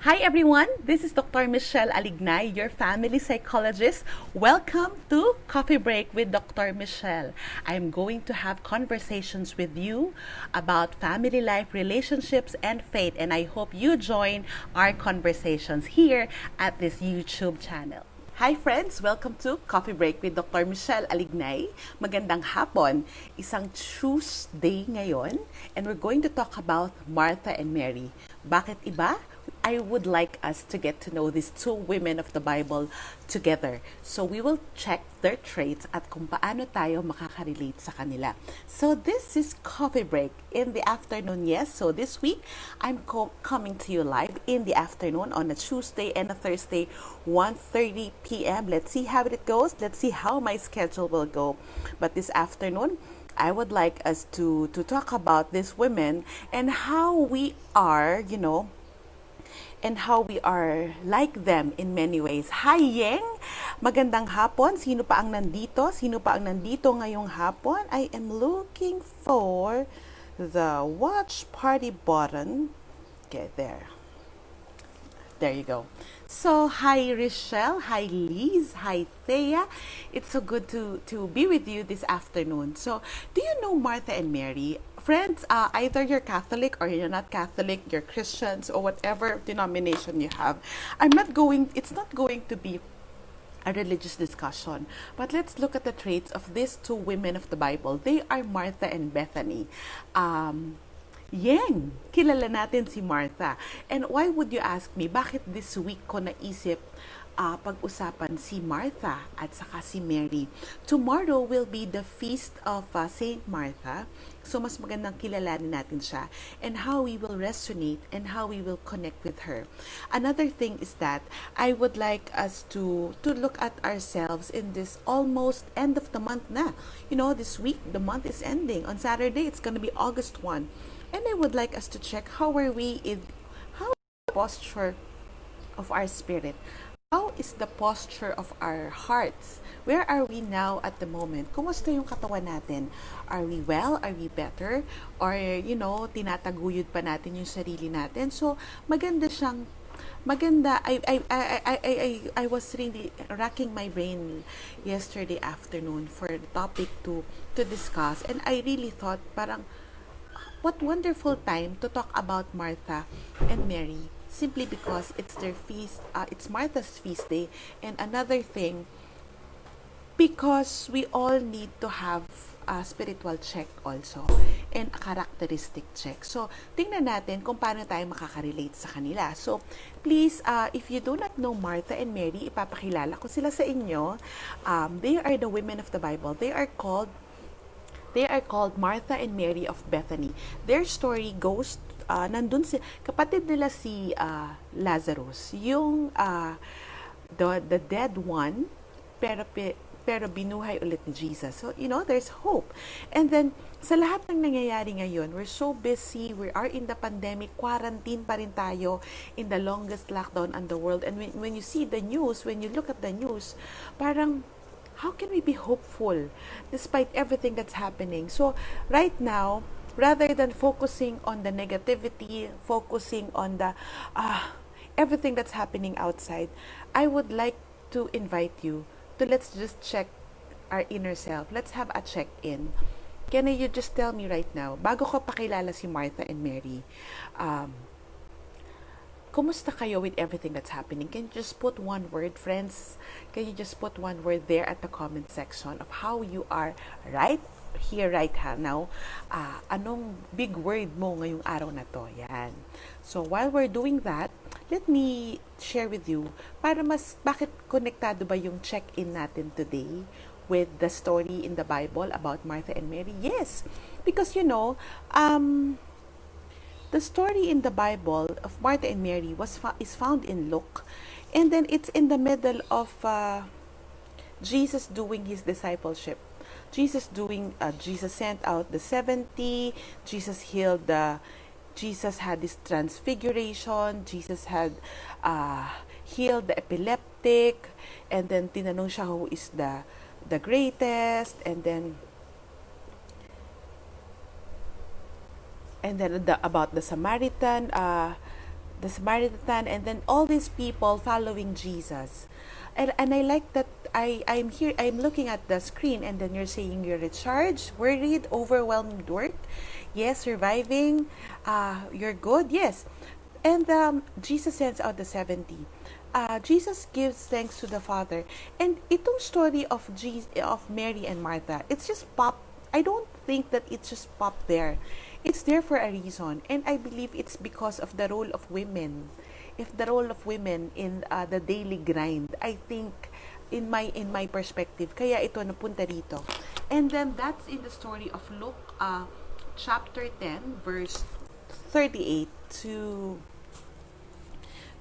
Hi everyone, this is Dr. Michele Alignay, your family psychologist. Welcome to Coffee Break with Dr. Michele. I'm going to have conversations with you about family life, relationships, and faith, and I hope you join our conversations here at this YouTube channel. Hi friends! Welcome to Coffee Break with Dr. Michele Alignay. Magandang hapon. Isang Tuesday ngayon and we're going to talk about Martha and Mary. Bakit iba? I would like us to get to know these two women of the Bible together. So we will check their traits at kung paano tayo makaka-relate sa kanila. So this is Coffee Break in the afternoon. Yes, so this week I'm coming to you live in the afternoon on a Tuesday and a Thursday, 1:30 p.m. Let's see how it goes. Let's see how my schedule will go. But this afternoon, I would like us to talk about these women and how we are, and how we are like them in many ways. Hi, Yeng! Magandang hapon. Sino pa ang nandito? Sino pa ang nandito ngayong hapon? I am looking for the watch party button. Okay, there. There you go. So, hi Rochelle, hi Liz, hi Thea. It's so good to be with you this afternoon. So, do you know Martha and Mary? Friends, either you're Catholic or you're not Catholic, you're Christians or whatever denomination you have. It's not going to be a religious discussion. But let's look at the traits of these two women of the Bible. They are Martha and Bethany. Yeng, kilala natin si Martha. And why would you ask me, bakit this week ko naisip pag-usapan si Martha at saka si Mary? Tomorrow will be the feast of Saint Martha. So mas magandang kilalanin natin siya and how we will resonate and how we will connect with her. Another thing is that I would like us to look at ourselves in this almost end of the month na. This week, the month is ending. On Saturday, it's going to be August 1. And I would like us to check how is the posture of our spirit? How is the posture of our hearts? Where are we now at the moment? Kumusta yung katawan natin? Are we well? Are we better? Or, tinataguyod pa natin yung sarili natin? So, maganda. I was really racking my brain yesterday afternoon for the topic to discuss. And I really thought parang, what wonderful time to talk about Martha and Mary, simply because it's their feast, it's Martha's feast day, and another thing, because we all need to have a spiritual check also, and a characteristic check. So, tingnan natin kung paano tayo makaka-relate sa kanila. So, please, if you do not know Martha and Mary, ipapakilala ko sila sa inyo. They are the women of the Bible. They are called Martha and Mary of Bethany. Their story goes, nandun kapatid nila si Lazarus, yung the dead one, pero binuhay ulit ni Jesus. So, there's hope. And then, sa lahat ng nangyayari ngayon, we're so busy, we are in the pandemic, quarantine pa rin tayo, in the longest lockdown in the world. And when you see the news, when you look at the news, parang, how can we be hopeful despite everything that's happening? So right now, rather than focusing on the negativity, focusing on the everything that's happening outside, I would like to invite you to let's just check our inner self. Let's have a check-in. Can you just tell me right now, bago ko pakilala si Martha and Mary, kumusta kayo with everything that's happening? Can you just put one word, friends? Can you just put one word there at the comment section of how you are right here, right now? Anong big word mo ngayong araw na to? Yan. So, while we're doing that, let me share with you bakit konektado ba yung check-in natin today with the story in the Bible about Martha and Mary? Yes, because the story in the Bible of Martha and Mary is found in Luke, and then it's in the middle of Jesus doing his discipleship. Jesus sent out the 70. Jesus had this transfiguration. Jesus had healed the epileptic, and then tinanong siya who is the greatest, and then about the Samaritan the Samaritan, and then all these people following Jesus. And I like that I'm here, I'm looking at the screen, and then you're saying you're recharged, worried, overwhelmed with work. Yes, surviving. You're good. Yes. And Jesus sends out the 70. Jesus gives thanks to the Father. And itong story of of Mary and Martha, it's just pop. I don't think that it's just pop there. It's there for a reason. And I believe it's because of the role of women. If the role of women in the daily grind, I think in my perspective, kaya ito napunta dito. And then that's in the story of Luke chapter 10 verse 38 to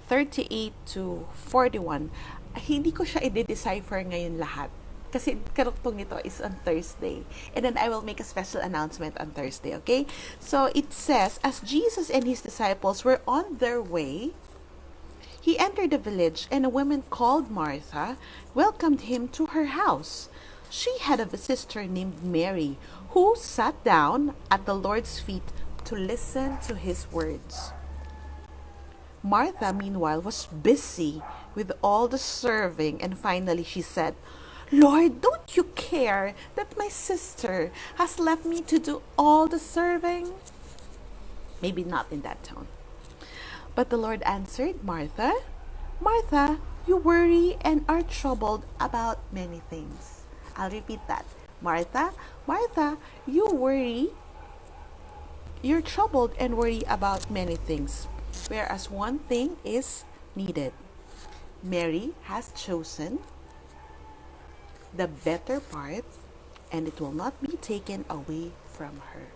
41. Hindi ko siya i-decipher ngayon lahat. Kasi karuktong nito is on Thursday. And then I will make a special announcement on Thursday, okay? So it says, as Jesus and his disciples were on their way, he entered the village, and a woman called Martha welcomed him to her house. She had a sister named Mary, who sat down at the Lord's feet to listen to his words. Martha, meanwhile, was busy with all the serving, and finally she said, Lord, don't you care that my sister has left me to do all the serving? Maybe not in that tone. But the Lord answered, Martha, Martha, you worry and are troubled about many things. I'll repeat that. Martha, Martha, you're troubled and worry about many things, whereas one thing is needed. Mary has chosen the better part, and it will not be taken away from her.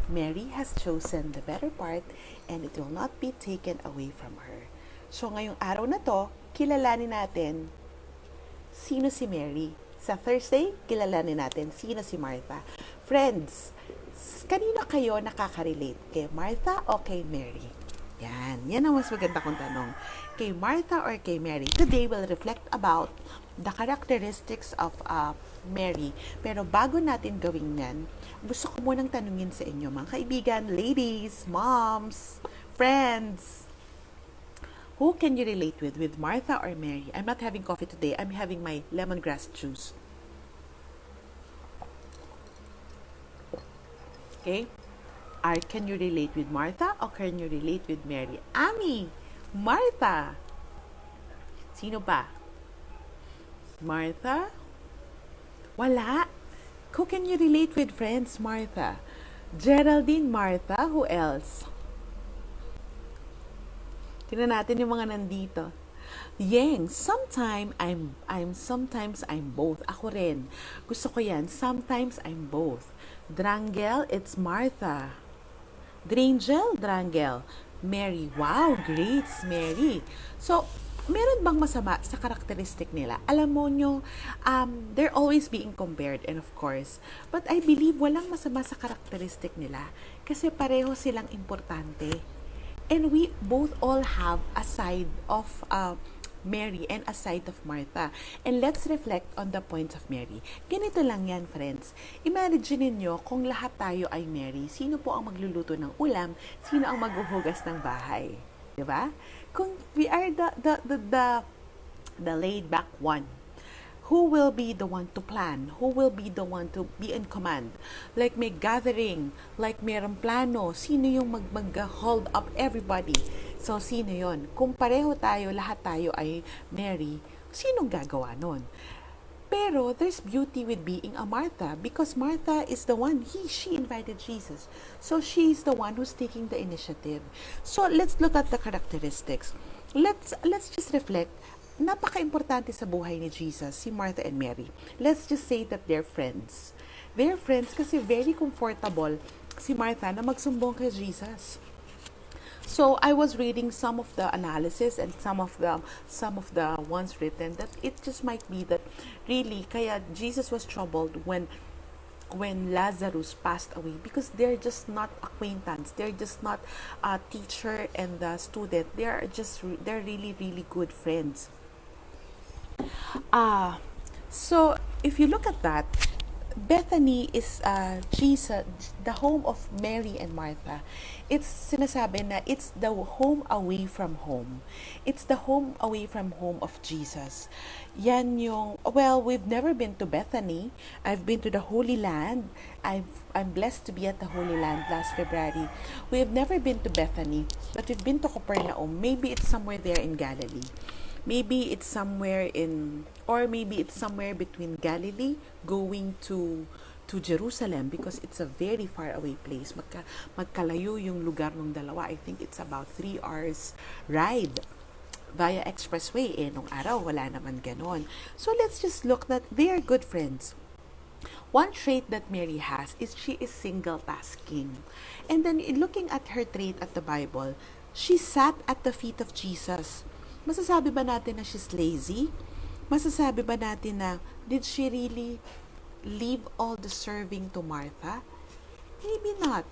Mary has chosen the better part, and it will not be taken away from her. So ngayong araw na to, kilalanin natin sino si Mary. Sa Thursday, kilalanin natin sino si Martha. Friends, kanino kayo nakaka-relate? Kay Martha o kay Mary? Yan ang mas maganda kong tanong. Kay Martha or kay Mary? Today, we'll reflect about the characteristics of Mary. Pero bago natin gawin yan, gusto ko munang tanungin sa inyo, mga kaibigan, ladies, moms, friends, who can you relate with Martha or Mary? I'm not having coffee today. I'm having my lemongrass juice. Okay? Can you relate with Martha or can you relate with Mary? Ami, Martha. Sino pa? Martha? Wala. Who can you relate with, friends? Martha. Geraldine, Martha. Who else? Tingnan natin yung mga nandito. Yeng, sometimes I'm both. Ako rin. Gusto ko yan. Sometimes I'm both. Drangel, it's Martha. Drangel, Drangel. Mary, wow, great, Mary. So, meron bang masama sa karakteristik nila? Alam mo nyo, they're always being compared, and of course, but I believe walang masama sa karakteristik nila kasi pareho silang importante. And we both all have a side of Mary and a side of Martha. And let's reflect on the points of Mary. Ganito lang yan, friends. Imagine niyo kung lahat tayo ay Mary, sino po ang magluluto ng ulam, sino ang maghuhugas ng bahay? 'Di ba? Kung we are the laid back one, who will be the one to plan? Who will be the one to be in command? Like may gathering, like mayroong plano, sino yung mag-hold up everybody? So, sino yon? Kung pareho tayo, lahat tayo ay Mary, sinong gagawa nun? Pero, there's beauty with being a Martha because Martha is the one, she invited Jesus. So, she's the one who's taking the initiative. So, let's look at the characteristics. Let's just reflect. Napaka-importante sa buhay ni Jesus, si Martha and Mary. Let's just say that they're friends. They're friends kasi very comfortable si Martha na magsumbong kay Jesus. So I was reading some of the analysis and some of the ones written that it just might be that really kaya Jesus was troubled when Lazarus passed away because they're just not acquaintance. They're just not a teacher and the student. They're really really good friends. So if you look at that, Bethany is Jesus, the home of Mary and Martha. It's sinasabi na it's the home away from home. It's the home away from home of Jesus. Yan yung, well, we've never been to Bethany. I've been to the Holy Land. I'm blessed to be at the Holy Land last February. We've never been to Bethany, but we've been to Capernaum. Maybe it's somewhere there in Galilee. Maybe it's somewhere in, or maybe it's somewhere between Galilee going to Jerusalem, because it's a very far away place. Magkalayo yung lugar ng dalawa. I think it's about 3 hours ride via expressway. Nung araw, wala naman ganon. So let's just look that they are good friends. One trait that Mary has is she is single tasking. And then looking at her trait at the Bible, she sat at the feet of Jesus. Masasabi ba natin na she's lazy? Masasabi ba natin na did she really leave all the serving to Martha? Maybe not.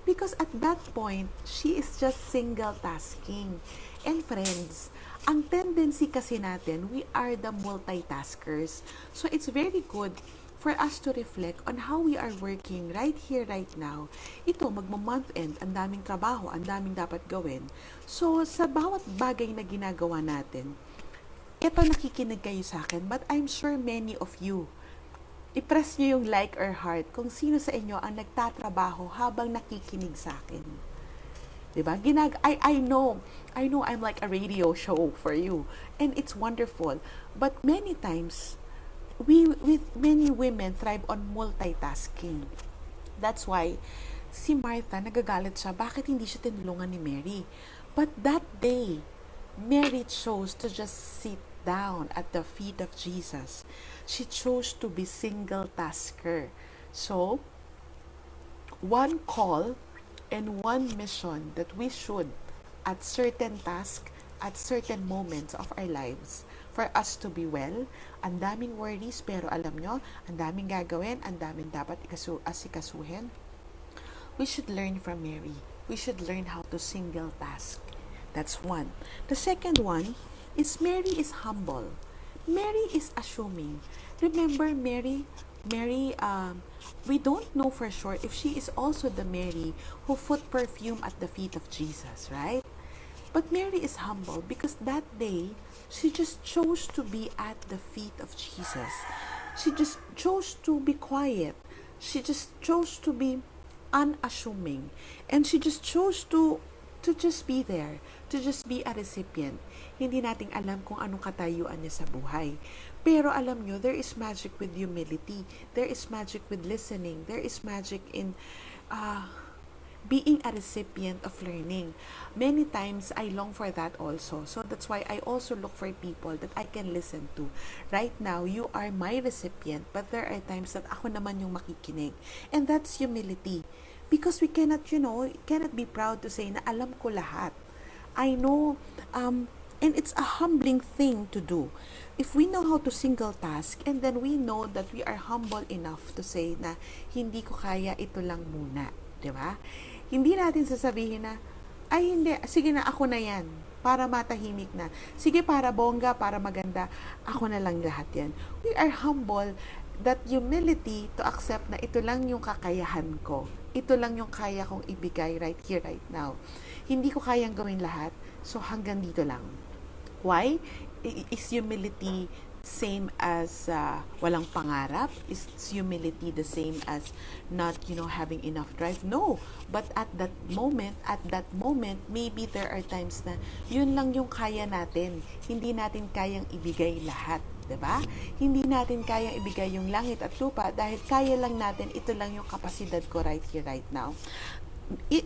Because at that point, she is just single tasking. And friends, ang tendency kasi natin, we are the multitaskers. So it's very good for us to reflect on how we are working right here, right now. Ito, magma-month end, ang daming trabaho, ang daming dapat gawin. So, sa bawat bagay na ginagawa natin, ito nakikinig kayo sa akin, but I'm sure many of you, i-press nyo yung like or heart kung sino sa inyo ang nagtatrabaho habang nakikinig sa akin. Diba? I know I'm like a radio show for you, and it's wonderful. But many times, many women thrive on multitasking. That's why si Martha nagagalit siya, bakit hindi siya tinulungan ni Mary? But that day, Mary chose to just sit down at the feet of Jesus. She chose to be single tasker. So, one call and one mission that we should at certain task, at certain moments of our lives, for us to be well. Ang daming worries, pero alam nyo, ang daming gagawin, ang daming dapat asikasuhin. We should learn from Mary. We should learn how to single task. That's one. The second one is Mary is humble. Mary is assuming. Remember Mary, we don't know for sure if she is also the Mary who put perfume at the feet of Jesus, right? But Mary is humble because that day, she just chose to be at the feet of Jesus. She just chose to be quiet. She just chose to be unassuming. And she just chose to just be there, to just be a recipient. Hindi nating alam kung anong katayuan niya sa buhay. Pero alam nyo, there is magic with humility. There is magic with listening. There is magic in being a recipient of learning. Many times, I long for that also. So that's why I also look for people that I can listen to. Right now, you are my recipient, but there are times that ako naman yung makikinig. And that's humility. Because we cannot, cannot be proud to say na alam ko lahat. I know, and it's a humbling thing to do. If we know how to single task, and then we know that we are humble enough to say na hindi ko kaya, ito lang muna. Diba? Hindi natin sasabihin na, ay hindi, sige na, ako na yan, para matahimik na. Sige, para bongga, para maganda, ako na lang lahat yan. We are humble, that humility to accept na ito lang yung kakayahan ko. Ito lang yung kaya kong ibigay right here, right now. Hindi ko kayang gawin lahat, so hanggang dito lang. Why? Is humility same as walang pangarap? Is humility the same as not, having enough drive? No. But at that moment, maybe there are times na yun lang yung kaya natin. Hindi natin kayang ibigay lahat. Diba? Hindi natin kayang ibigay yung langit at lupa dahil kaya lang natin, ito lang yung kapasidad ko right here, right now.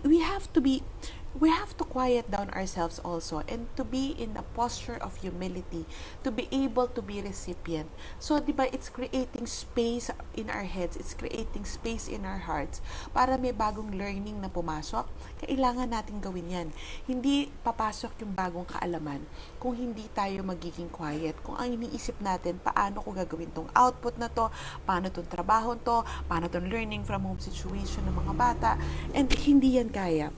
We have to quiet down ourselves also and to be in a posture of humility, to be able to be recipient. So, diba, it's creating space in our heads, it's creating space in our hearts para may bagong learning na pumasok. Kailangan natin gawin yan. Hindi papasok yung bagong kaalaman kung hindi tayo magiging quiet. Kung ang iniisip natin, paano ko gagawin tong output na to, paano tong trabaho to, paano tong learning from home situation ng mga bata, and hindi yan kaya.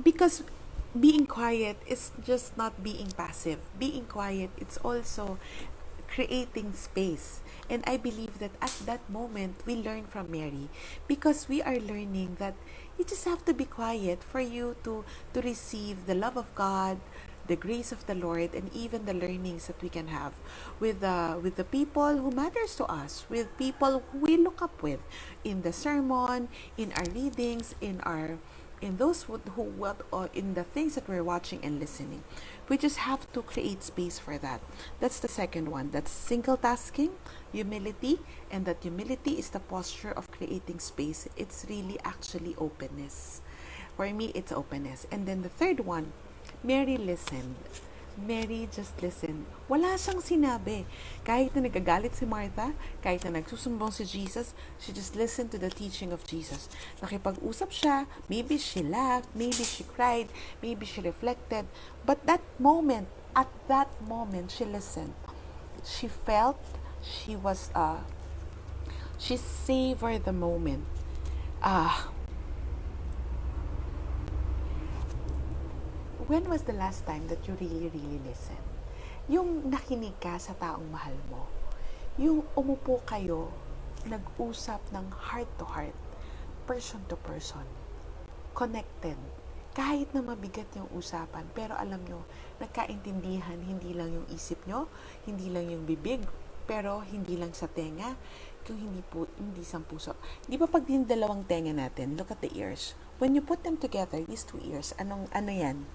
Because being quiet is just not being passive. Being quiet, it's also creating space. And I believe that at that moment, we learn from Mary because we are learning that you just have to be quiet for you to receive the love of God, the grace of the Lord, and even the learnings that we can have with the people who matters to us, with people who we look up with in the sermon, in our readings, in those who what in the things that we're watching and listening. We just have to create space for that. That's the second one. That's single tasking, humility, and that humility is the posture of creating space. It's really actually openness. For me, it's openness. And then the third one, Mary listened. Mary just listened. Wala siyang sinabi. Kahit na nagagalit si Martha, kahit na nagsusumbong si Jesus, she just listened to the teaching of Jesus. Nakipag-usap siya, maybe she laughed, maybe she cried, maybe she reflected. But at that moment, she listened. She felt, she savored the moment. When was the last time that you really, really listened? Yung nakinig ka sa taong mahal mo. Yung umupo kayo, nag-usap ng heart to heart, person to person, connected. Kahit na mabigat yung usapan, pero alam nyo, nagkaintindihan, hindi lang yung isip nyo, hindi lang yung bibig, pero hindi lang sa tenga, kung hindi sa puso. Di ba pag yung dalawang tenga natin, look at the ears. When you put them together, these two ears, ano yan?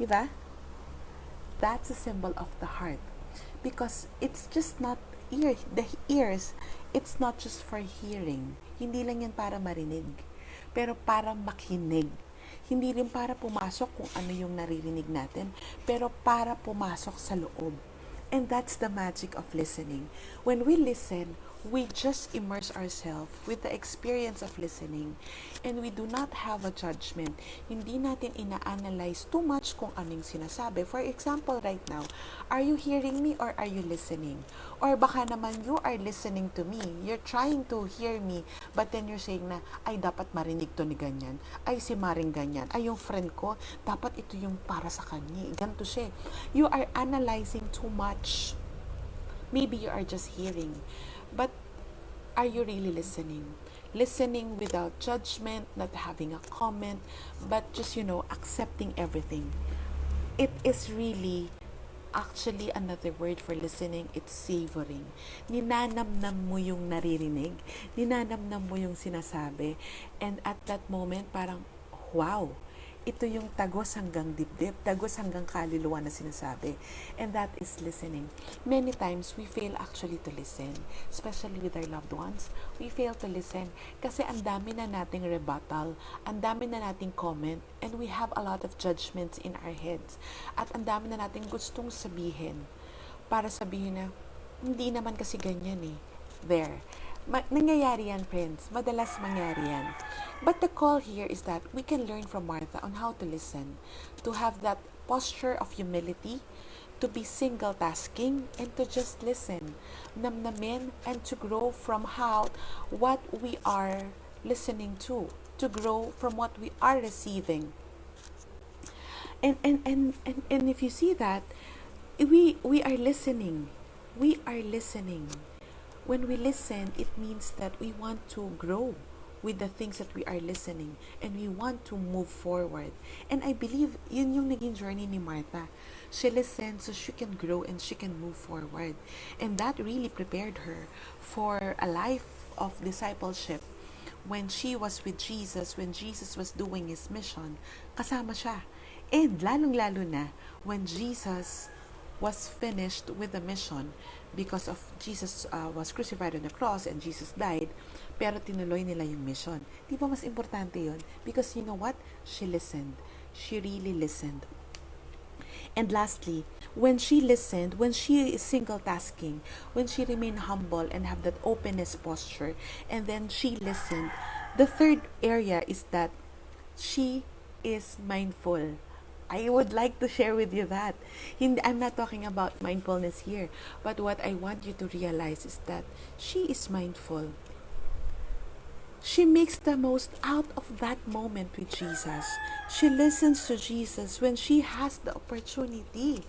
Diba? That's a symbol of the heart. Because it's just not the ears, it's not just for hearing. Hindi lang yan para marinig. Pero para makinig. Hindi rin para pumasok kung ano yung naririnig natin, pero para pumasok sa loob. And that's the magic of listening. When we listen, we just immerse ourselves with the experience of listening, and we do not have a judgment. Hindi natin ina-analyze too much kung anong sinasabi. For example, right now, are you hearing me or are you listening? Or baka naman you are listening to me. You're trying to hear me, but then you're saying na, ay dapat marinig to ni ganyan. Ay si Maring ganyan. Ay yung friend ko, dapat ito yung para sa kanya. Ganito siya. You are analyzing too much. Maybe you are just hearing. But are you really listening? Listening without judgment, not having a comment, but just, accepting everything. It is really actually another word for listening. It's savoring. Ninanamnam mo yung naririnig. Ninanamnam mo yung sinasabi. And at that moment, parang, wow, ito yung tagos hanggang dibdib, tagos hanggang kaluluwa na sinasabi. And that is listening. Many times, we fail actually to listen. Especially with our loved ones. We fail to listen kasi ang dami na nating rebuttal, ang dami na nating comment, and we have a lot of judgments in our heads. At ang dami na nating gustong sabihin para sabihin na, hindi naman kasi ganyan eh. There. Nangyayari yan, friends. Madalas mangyari yan. But the call here is that we can learn from Martha on how to listen, to have that posture of humility, to be single-tasking, and to just listen, namnamin, and to grow from what we are listening to grow from what we are receiving. And if you see that, we are listening. We are listening. When we listen, it means that we want to grow with the things that we are listening, and we want to move forward. And I believe yun yung naging journey ni Martha. She listened so she can grow and she can move forward. And that really prepared her for a life of discipleship. When she was with Jesus, when Jesus was doing His mission, kasama siya. And lalong-lalo na when Jesus was finished with the mission, because of Jesus was crucified on the cross and Jesus died, pero tinuloy nila yung mission. Di ba mas importante yun? Because you know what? She listened. She really listened. And lastly, when she listened, when she is single-tasking, when she remained humble and have that openness posture, and then she listened, the third area is that she is mindful. I would like to share with you that. I'm not talking about mindfulness here, but what I want you to realize is that she is mindful. She makes the most out of that moment with Jesus. She listens to Jesus when she has the opportunity.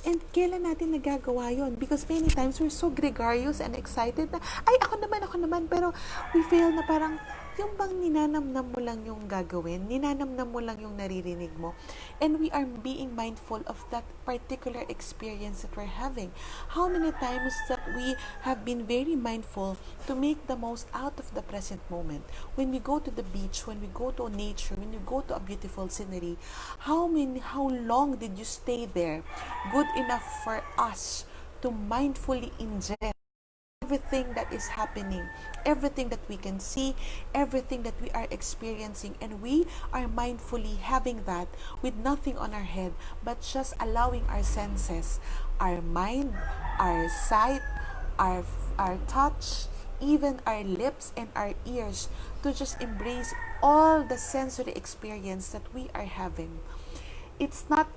And kailan natin nagagawa yon? Because many times we're so gregarious and excited na, ay, ako naman, pero we feel na parang, yung bang ninanamnam mo lang yung gagawin, ninanamnam mo lang yung naririnig mo, and we are being mindful of that particular experience that we're having. How many times that we have been very mindful to make the most out of the present moment? When we go to the beach, when we go to nature, when we go to a beautiful scenery, how long did you stay there good enough for us to mindfully ingest everything that is happening, everything that we can see, everything that we are experiencing, and we are mindfully having that with nothing on our head, but just allowing our senses, our mind, our sight, our touch, even our lips and our ears, to just embrace all the sensory experience that we are having. It's not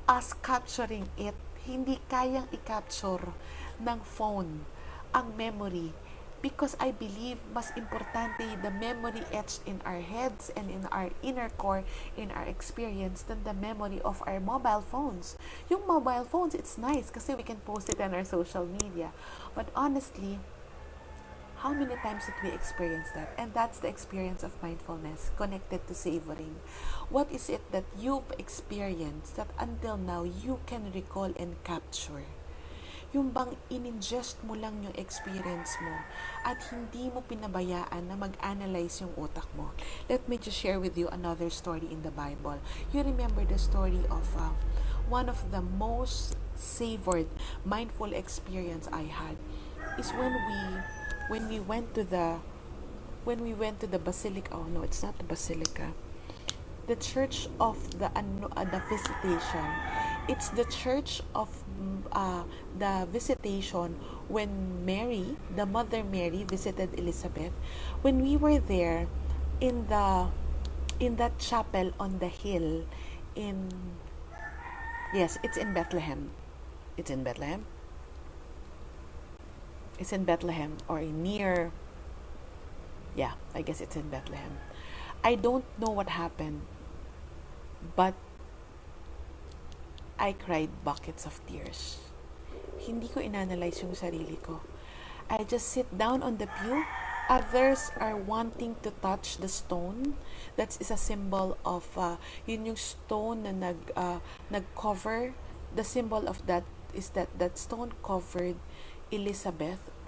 us capturing it. Hindi kayang i-capture ng phone ang memory, because I believe mas importante the memory etched in our heads and in our inner core, in our experience, than the memory of our mobile phones. Yung mobile phones, it's nice kasi we can post it on our social media. But honestly, how many times did we experience that? And that's the experience of mindfulness connected to savoring. What is it that you've experienced that until now you can recall and capture? Yung bang in-ingest mo lang yung experience mo at hindi mo pinabayaan na mag-analyze yung utak mo. Let me just share with you another story in the Bible. You remember the story of one of the most savored mindful experience I had is when we went to the basilica. Oh no, it's not the basilica. The church of the visitation. It's the church of the visitation when Mary, the Mother Mary, visited Elizabeth. When we were there in that chapel on the hill it's in Bethlehem. It's in Bethlehem. It's in Bethlehem or near. Yeah, I guess it's in Bethlehem. I don't know what happened, but I cried buckets of tears. Hindi ko inanalyze yung sarili ko. I just sit down on the pew. Others are wanting to touch the stone. That is a symbol of, yun yung stone na nag-cover. The symbol of that is that stone covered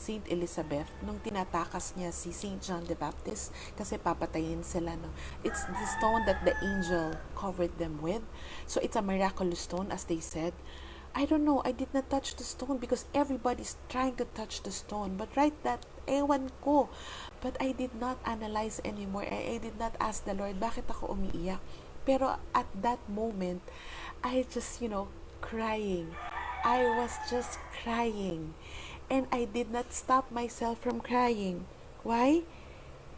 Saint Elizabeth, nung tinatakas niya si Saint John the Baptist kasi papatayin sila. No? It's the stone that the angel covered them with. So it's a miraculous stone, as they said. I don't know, I did not touch the stone because everybody's trying to touch the stone. But right that, ewan ko. But I did not analyze anymore. I did not ask the Lord, bakit ako umiiyak? Pero at that moment, I just, crying. I was just crying. And I did not stop myself from crying. Why?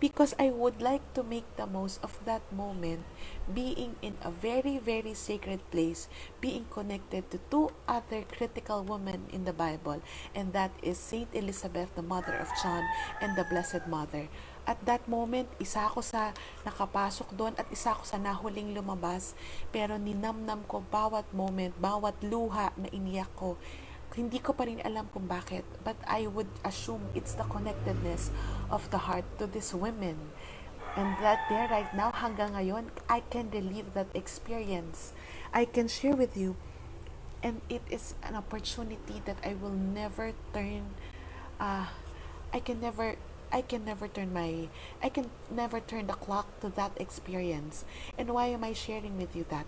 Because I would like to make the most of that moment, being in a very, very sacred place, being connected to two other critical women in the Bible, and that is Saint Elizabeth, the mother of John, and the Blessed Mother. At that moment, isa ako sa nakapasok doon at isa ako sa nahuling lumabas, pero ninamnam ko bawat moment, bawat luha na iniyak ko. Hindi ko pa rin alam kung bakit, but I would assume it's the connectedness of the heart to these women. And that there right now, hanggang ngayon, I can relive that experience. I can share with you. And it is an opportunity that I will never turn, I can never turn the clock to that experience. And why am I sharing with you that?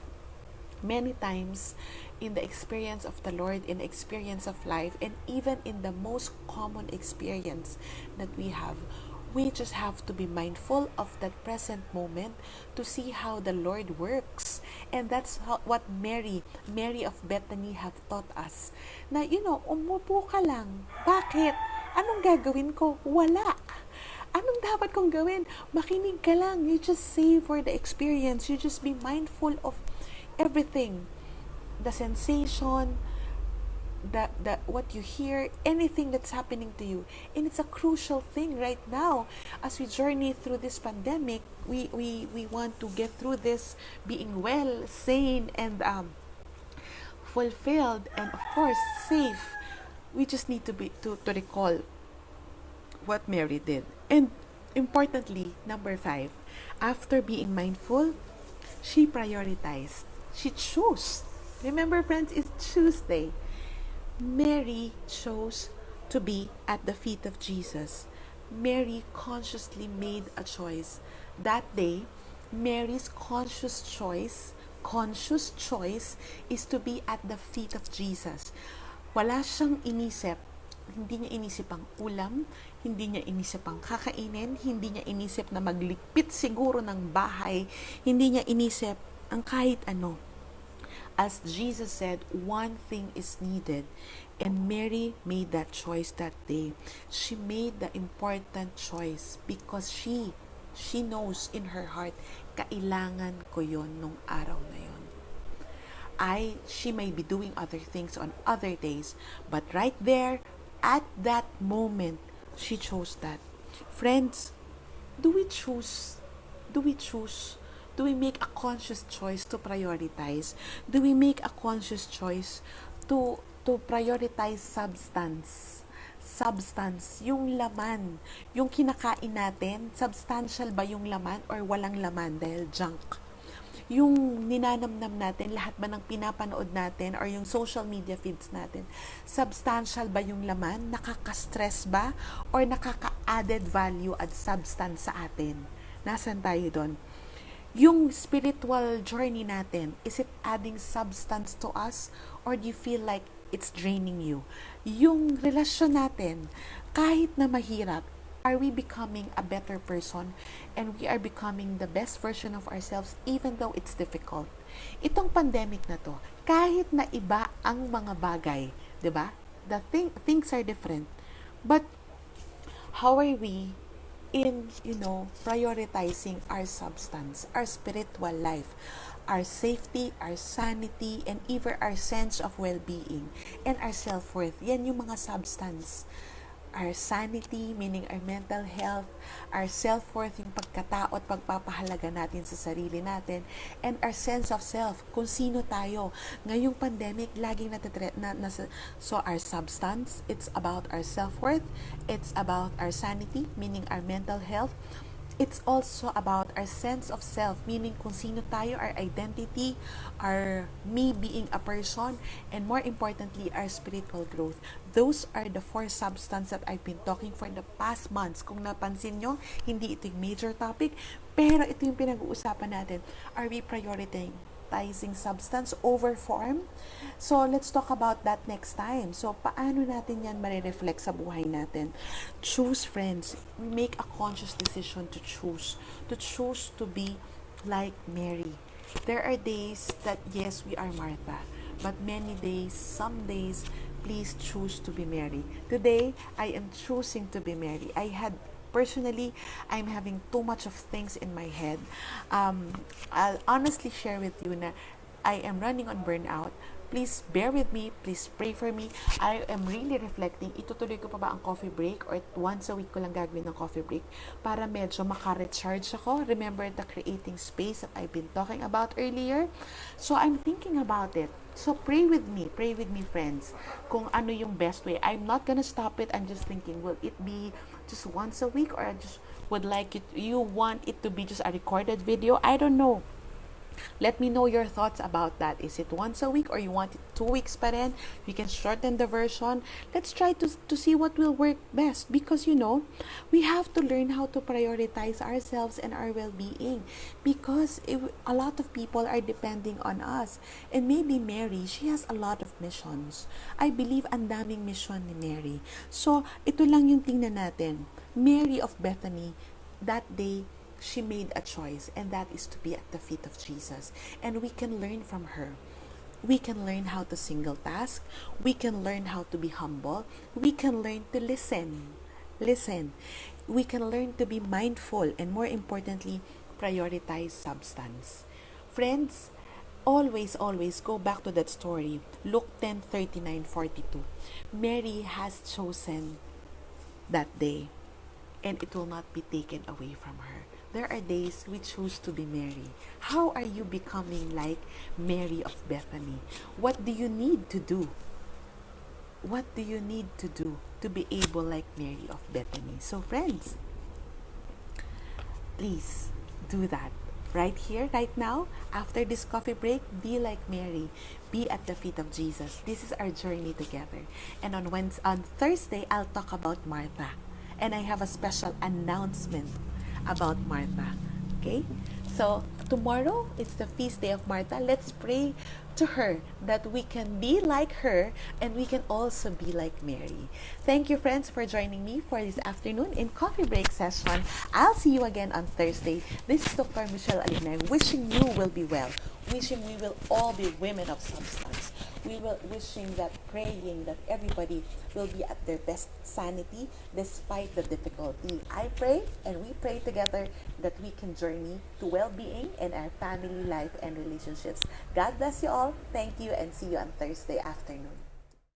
Many times in the experience of the Lord, in the experience of life, and even in the most common experience that we have, we just have to be mindful of that present moment to see how the Lord works. And that's what Mary of Bethany have taught us. Na, umupo ka lang. Bakit? Anong gagawin ko? Wala. Anong dapat kong gawin? Makinig ka lang. You just savor the experience. You just be mindful of everything, the sensation, the what you hear, anything that's happening to you. And it's a crucial thing right now as we journey through this pandemic. We want to get through this being well, sane, and fulfilled, and of course, safe. We just need to recall what Mary did. And importantly, number 5, after being mindful, she prioritized. She chose. Remember, friends, it's Tuesday. Mary chose to be at the feet of Jesus. Mary consciously made a choice. That day, Mary's conscious choice is to be at the feet of Jesus. Wala siyang inisip. Hindi niya inisip ang ulam, hindi niya inisip ang kakainin, hindi niya inisip na maglikpit siguro ng bahay, hindi niya inisip ang kahit ano. As Jesus said, one thing is needed. And Mary made that choice that day. She made the important choice because she knows in her heart, kailangan ko yon nung araw na yon. She may be doing other things on other days, but right there, at that moment, she chose that. Friends, do we choose? Do we make a conscious choice to prioritize? Do we make a conscious choice to prioritize substance? Substance, yung laman, yung kinakain natin, substantial ba yung laman or walang laman dahil junk? Yung ninanamnam natin, lahat ba ng pinapanood natin or yung social media feeds natin, substantial ba yung laman? Nakaka-stress ba? Or nakaka-added value at substance sa atin? Nasaan tayo doon? Yung spiritual journey natin, is it adding substance to us? Or do you feel like it's draining you? Yung relasyon natin, kahit na mahirap, are we becoming a better person and we are becoming the best version of ourselves even though it's difficult? Itong pandemic na to, kahit na iba ang mga bagay, 'di ba? Things are different. But how are we in, prioritizing our substance, our spiritual life, our safety, our sanity, and even our sense of well-being and our self-worth? Yan yung mga substance. Our sanity, meaning our mental health, our self-worth, yung pagkatao at pagpapahalaga natin sa sarili natin, and our sense of self, kung sino tayo. Ngayong pandemic, laging so our substance, it's about our self-worth, it's about our sanity, meaning our mental health, it's also about our sense of self, meaning kung sino tayo, our identity, our me being a person, and more importantly, our spiritual growth. Those are the 4 substances that I've been talking for the past months. Kung napansin nyo, hindi ito yung major topic, pero ito yung pinag-uusapan natin. Are we prioritizing substance over form? So, let's talk about that next time. So, paano natin yan marireflect sa buhay natin? Choose, friends. We make a conscious decision to choose. To choose to be like Mary. There are days that, yes, we are Martha. But many days, some days, please choose to be Mary. Today, I am choosing to be Mary. Personally, I'm having too much of things in my head. I'll honestly share with you na I am running on burnout. Please bear with me. Please pray for me. I am really reflecting. Itutuloy ko pa ba ang coffee break or once a week ko lang gagawin ng coffee break para medyo maka-recharge ako. Remember the creating space that I've been talking about earlier? So, I'm thinking about it. So, pray with me, friends, kung ano yung best way. I'm not gonna stop it. I'm just thinking, will it be just once a week or I just would like you want it to be just a recorded video? I don't know. Let me know your thoughts about that. Is it once a week or you want it 2 weeks pa rin? We can shorten the version. Let's try to see what will work best because, we have to learn how to prioritize ourselves and our well-being because a lot of people are depending on us. And maybe Mary, she has a lot of missions. I believe ang daming mission ni Mary. So, ito lang yung tingnan natin. Mary of Bethany, that day, she made a choice, and that is to be at the feet of Jesus. And we can learn from her. We can learn how to single task. We can learn how to be humble. We can learn to listen. We can learn to be mindful and more importantly, prioritize substance. Friends, always go back to that story. Luke 10:39-42. Mary has chosen that day, and it will not be taken away from her. there are days we choose to be Mary. How are you becoming like Mary of Bethany? What do you need to do? What do you need to do to be able like Mary of Bethany? So friends, please do that. Right here, right now, after this coffee break, be like Mary. Be at the feet of Jesus. This is our journey together. And on Thursday, I'll talk about Martha. And I have a special announcement about Martha. Okay? So, tomorrow, it's the feast day of Martha. Let's pray to her that we can be like her and we can also be like Mary. Thank you, friends, for joining me for this afternoon in coffee break session. I'll see you again on Thursday. This is Dr. Michele Alignay, wishing you will be well, wishing we will all be women of substance. We will wishing that, praying that everybody will be at their best sanity despite the difficulty. I pray and we pray together that we can journey to well-being in our family life and relationships. God bless you all. Thank you and see you on Thursday afternoon.